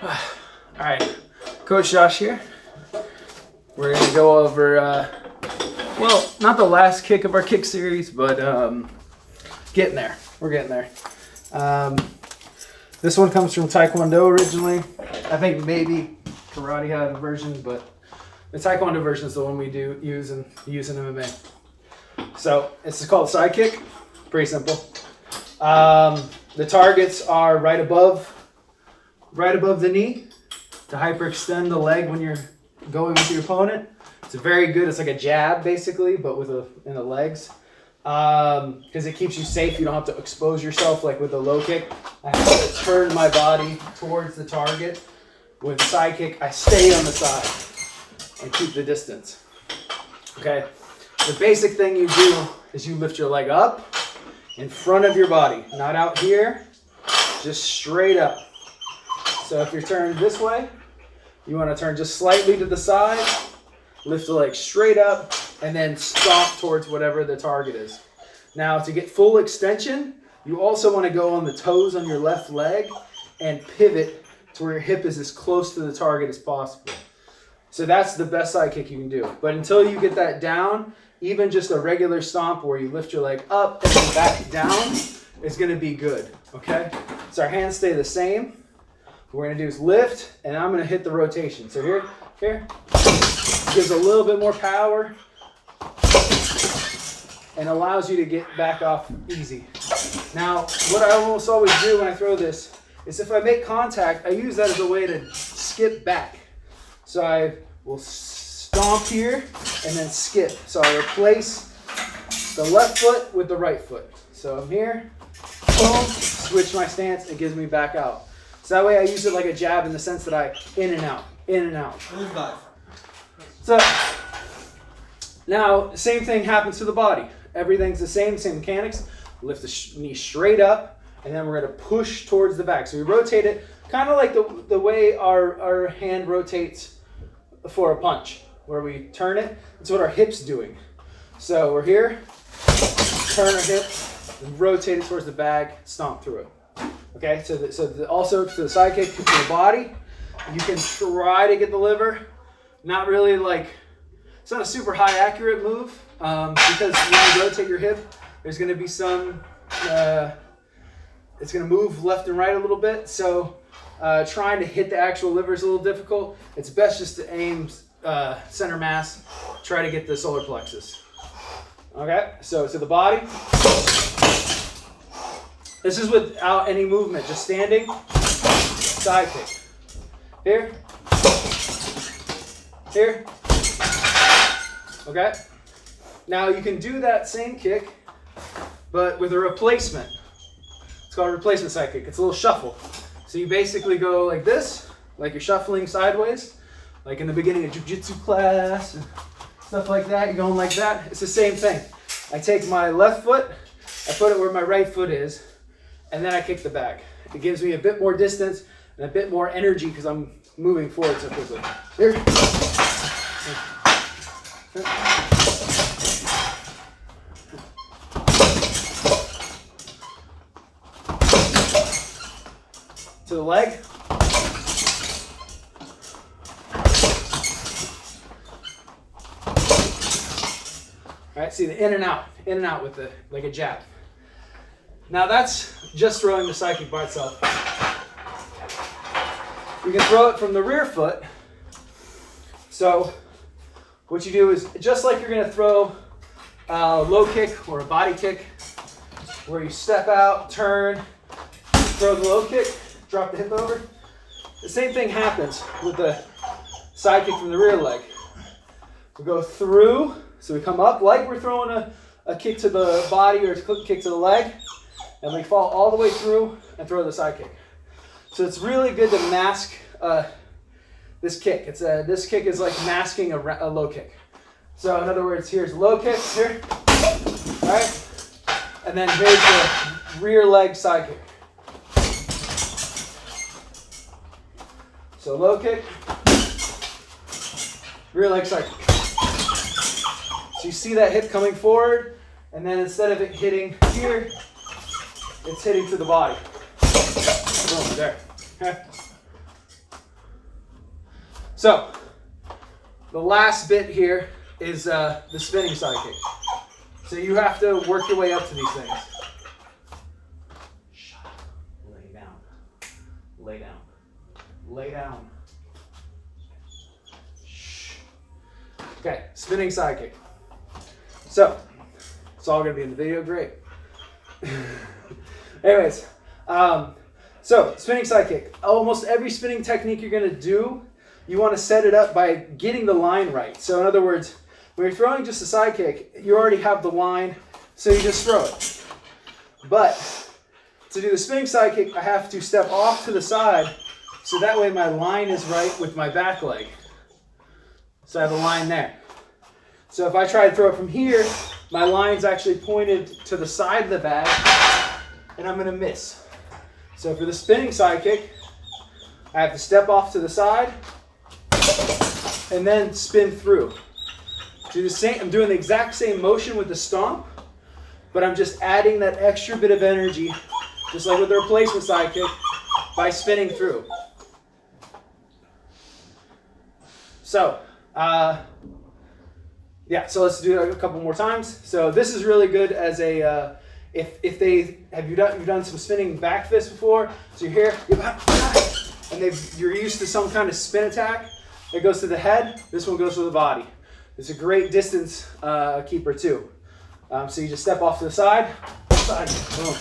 All right, Coach Josh here. We're gonna go over, well, not the last kick of our kick series, but getting there. We're getting there. This one comes from Taekwondo originally. I think maybe karate had a version, but the Taekwondo version is the one we use in MMA. So it's called Sidekick. Pretty simple. The targets are right above the knee to hyperextend the leg when you're going with your opponent. It's very good. It's like a jab basically, but in the legs. Because it keeps you safe. You don't have to expose yourself like with a low kick. I have to turn my body towards the target. With the side kick, I stay on the side and keep the distance. Okay. The basic thing you do is you lift your leg up in front of your body, not out here, just straight up. So if you're turned this way, you want to turn just slightly to the side, lift the leg straight up, and then stomp towards whatever the target is. Now, to get full extension, you also want to go on the toes on your left leg and pivot to where your hip is as close to the target as possible. So that's the best side kick you can do. But until you get that down, even just a regular stomp where you lift your leg up and then back down is going to be good, okay? So our hands stay the same. What we're going to do is lift, and I'm going to hit the rotation. So here, gives a little bit more power and allows you to get back off easy. Now, what I almost always do when I throw this is if I make contact, I use that as a way to skip back. So I will stomp here and then skip. So I replace the left foot with the right foot. So I'm here, boom, switch my stance, it gives me back out. So that way I use it like a jab in the sense that I in and out, in and out. So now same thing happens to the body. Everything's the same mechanics. Lift the knee straight up, and then we're going to push towards the back. So we rotate it kind of like the way our hand rotates for a punch, where we turn it. That's what our hip's doing. So we're here, turn our hip, rotate it towards the bag, stomp through it. Okay, also to the side kick to the body, you can try to get the liver. Not really it's not a super high accurate move because when you rotate your hip, there's going to be some, it's going to move left and right a little bit. So trying to hit the actual liver is a little difficult. It's best just to aim center mass, try to get the solar plexus. Okay, so to the body. This is without any movement, just standing, side kick. Here, here, okay? Now you can do that same kick, but with a replacement. It's called a replacement side kick. It's a little shuffle. So you basically go like this, like you're shuffling sideways, like in the beginning of jiu-jitsu class, and stuff like that. You're going like that. It's the same thing. I take my left foot, I put it where my right foot is, and then I kick the bag. It gives me a bit more distance and a bit more energy because I'm moving forward so quickly. Here. To the leg. All right, see the in and out with like a jab. Now that's just throwing the side kick by itself. You can throw it from the rear foot. So what you do is just like you're going to throw a low kick or a body kick, where you step out, turn, throw the low kick, drop the hip over. The same thing happens with the side kick from the rear leg. We go through, so we come up like we're throwing a kick to the body or a kick to the leg, and we fall all the way through and throw the side kick. So it's really good to mask this kick. This kick is like masking a low kick. So in other words, here's a low kick, here, all right? And then here's the rear leg side kick. So low kick, rear leg side kick. So you see that hip coming forward, and then instead of it hitting here, it's hitting to the body. Boom, there. Okay. So the last bit here is the spinning side kick. So you have to work your way up to these things. Shut up. Lay down. Lay down. Lay down. Shh. Okay, spinning side kick. So it's all going to be in the video. Great. Anyways, so spinning side kick. Almost every spinning technique you're going to do, you want to set it up by getting the line right. So in other words, when you're throwing just a side kick, you already have the line, so you just throw it. But to do the spinning side kick, I have to step off to the side, so that way my line is right with my back leg. So I have a line there. So if I try to throw it from here, my line's actually pointed to the side of the bag, and I'm going to miss. So for the spinning side kick, I have to step off to the side and then spin through. Do the same, I'm doing the exact same motion with the stomp, but I'm just adding that extra bit of energy, just like with the replacement side kick, by spinning through. So, yeah, so let's do it a couple more times. So this is really good as a, if they, you've done some spinning back fists before, so you're here, and you're used to some kind of spin attack. It goes to the head, this one goes to the body. It's a great distance keeper too. So you just step off to the side, boom,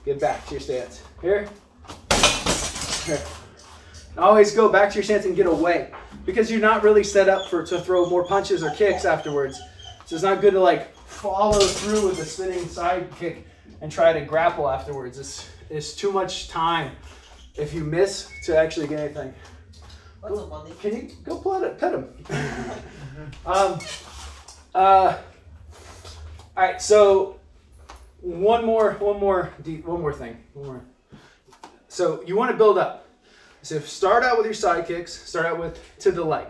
get back to your stance. Here. And always go back to your stance and get away, because you're not really set up to throw more punches or kicks afterwards. So it's not good to like follow through with the spinning side kick and try to grapple afterwards. It's too much time if you miss to actually get anything. What's up, buddy? Can you go pet him? All right, so one more thing. So you want to build up. So start out with your side kicks. Start out with to the leg,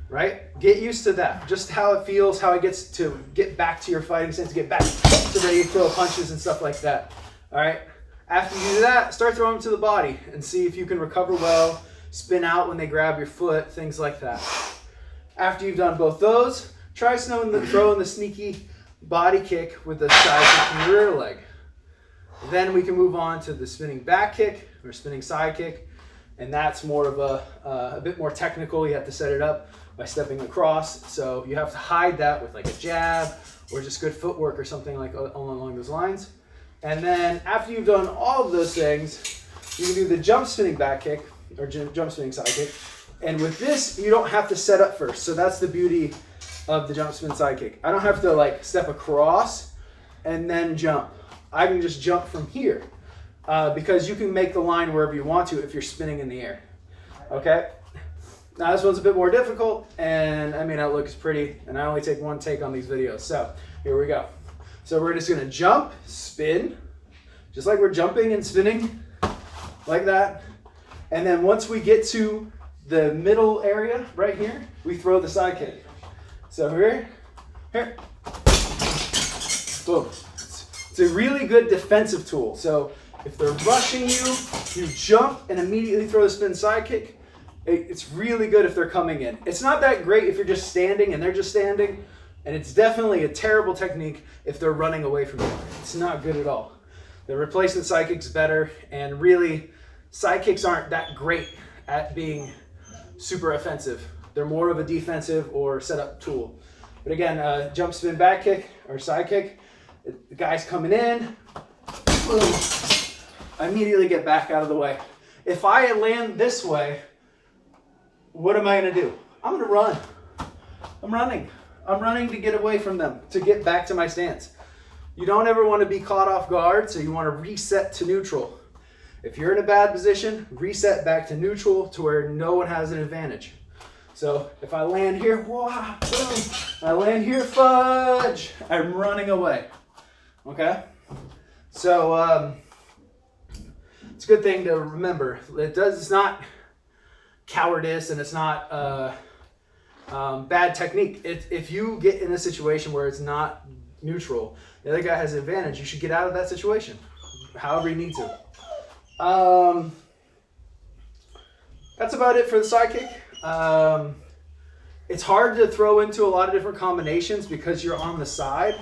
right? Get used to that. Just how it feels, how it gets to get back to your fighting stance, get back to ready to throw punches and stuff like that. All right. After you do that, start throwing them to the body and see if you can recover well. Spin out when they grab your foot, things like that. After you've done both those, try throwing the sneaky body kick with the side kick from your rear leg. Then we can move on to the spinning back kick or spinning side kick, and that's more of a bit more technical. You have to set it up by stepping across, so you have to hide that with like a jab or just good footwork or something like along those lines. And then after you've done all of those things, you can do the jump spinning back kick or jump spinning side kick. And with this, you don't have to set up first. So that's the beauty of the jump spin side kick. I don't have to like step across and then jump. I can just jump from here because you can make the line wherever you want to if you're spinning in the air. Okay? Now this one's a bit more difficult, and I mean, it looks pretty, and I only take one take on these videos. So here we go. So we're just gonna jump, spin, just like we're jumping and spinning, like that. And then once we get to the middle area right here, we throw the side kick. So here, boom. It's a really good defensive tool. So if they're rushing you, you jump and immediately throw the spin side kick. It's really good if they're coming in. It's not that great if you're just standing and they're just standing, and it's definitely a terrible technique if they're running away from you. It's not good at all. The replacement side kick's better, and really, side kicks aren't that great at being super offensive. They're more of a defensive or setup tool. But again, jump spin back kick or side kick, the guy's coming in, boom, I immediately get back out of the way. If I land this way, what am I gonna do? I'm gonna run. I'm running. I'm running to get away from them, to get back to my stance. You don't ever want to be caught off guard, so you want to reset to neutral. If you're in a bad position, reset back to neutral to where no one has an advantage. So if I land here, whoa, boom, I land here, fudge, I'm running away. Okay? So it's a good thing to remember. It's not cowardice, and it's not bad technique. If you get in a situation where it's not neutral, the other guy has an advantage, you should get out of that situation however you need to. That's about it for the side kick. It's hard to throw into a lot of different combinations because you're on the side.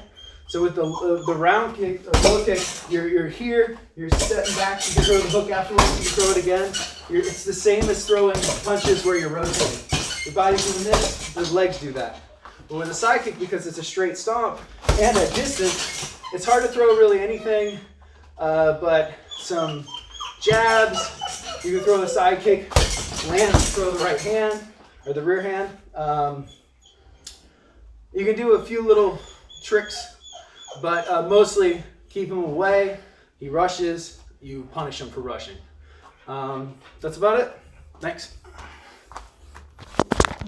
So with the round kick or low kick, you're here, you're stepping back, you can throw the hook afterwards, you can throw it again. It's the same as throwing punches where you're rotating. Your body's doing this, the legs do that. But with a side kick, because it's a straight stomp and at distance, it's hard to throw really anything but some jabs. You can throw a side kick, land, throw the right hand or the rear hand. You can do a few little tricks, but mostly keep him away. He rushes, you punish him for rushing. That's about it. Thanks.